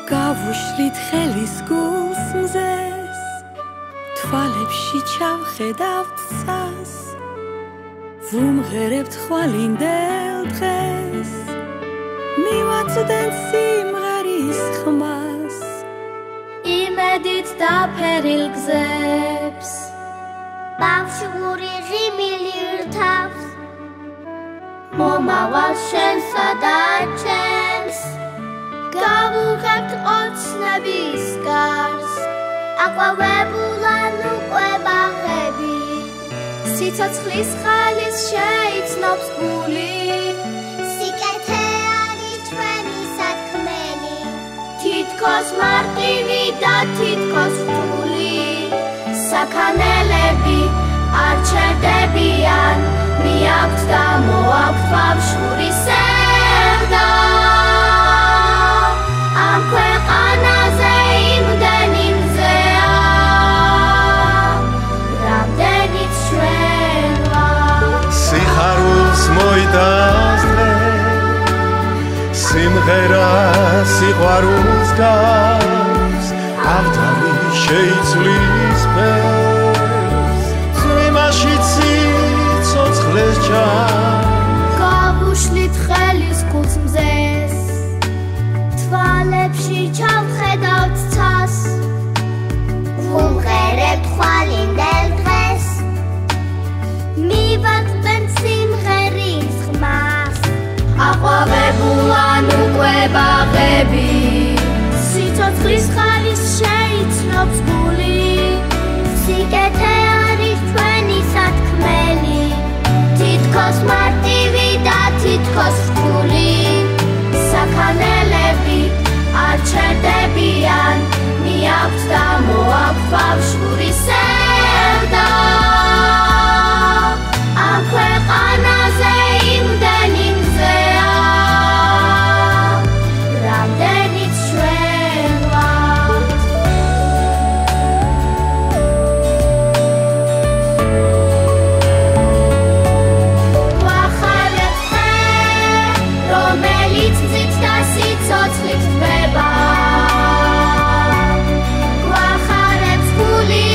გავუშლით ხელის გულს მზეს თვალებში ჩავხედავთ ცას ვუმღერებთ ხვალინდელ დღეს მივაწვდენ სიმღერის ხმას იმედით დაფერილ გზებს ბავშვური ღიმილი რთავს მომავალ შენსა და ჩემს გავუღებთ ოცნების გარს აყვავებულან უკვე ბაღები სიცოცხლის ხალის შეიცნობს გული სიკეთე არის ჩვენი სათქმელი თითქოს მარტივი და თითქოს რთული საქანელები არ ჩერდებიან მიაქვთ და მოაქვთ ბავშვური სევდა ამ ქვეყანაზე იმდენი მზეა რამდენიც ჩვენ ვართ სიხარულს მოიდასდრე სიმღერა სიყვარულს გავს ავტარი შეიცვლის ფერს ზვიმაში ცოცხლეს ჩანს გავუშლით ხელის გულს მზეს თვალებში ჩავხედავთ ცას ვუმღერებთ ხვალინდელ დღეს მივაწვდენ სიმღერის ხმას აყვავებულან უკვე ბაღები სიცოცხლის ხალის შეიცნობს გული სიკეთე არის ჩვენი სათქმელი თითქოს მარტივი და თითქოს რთული საქანელები არ ჩერდებიან მიაქვთ და მოაქვთ ბავშვური სევდა ამ ქვეყანაზე იმდენი მზეა რამდენიც ჩვენ ვართ გვახარებთ ხე რომელიც მზით და სიცოცხლით თბება გვახარებთ გული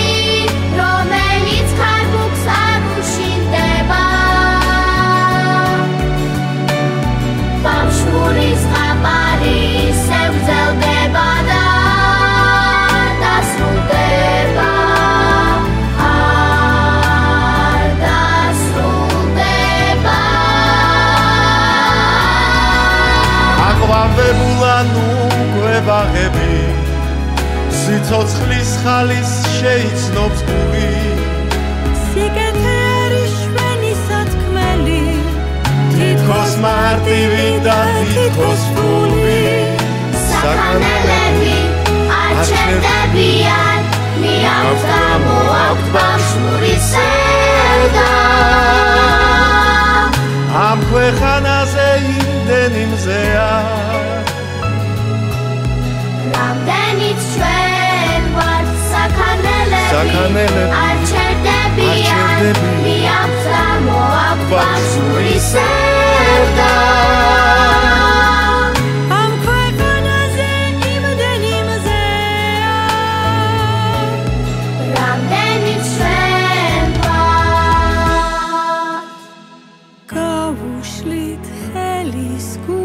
რომელიც ქარბუქს არ უშინდება ბავშვის ყაპარი სევგრძელდება და დასრულდება არ დასრულდება აყვავებულან უკვე ბაღები სიცოცხლის ხალის შეიცნობს გული სიკეთე არის ჩვენი სათქმელი თითქოს მარტივი და თითქოს რთული საქანელები არ ჩერდებიან მიაქვთ და მოაქვთ ბავშვური სევდა ამ ქვეყანაზე იმდენი მზეა რამდენიც ჩვენ ვართ საქანელები არ ჩერდებიან მიაქვთ და მოაქვთ ბავშვური სევდა ამ ქვეყანაზე იმდენი მზეა რამდენიც ჩვენ ვართ გავუშლით ხელის გულს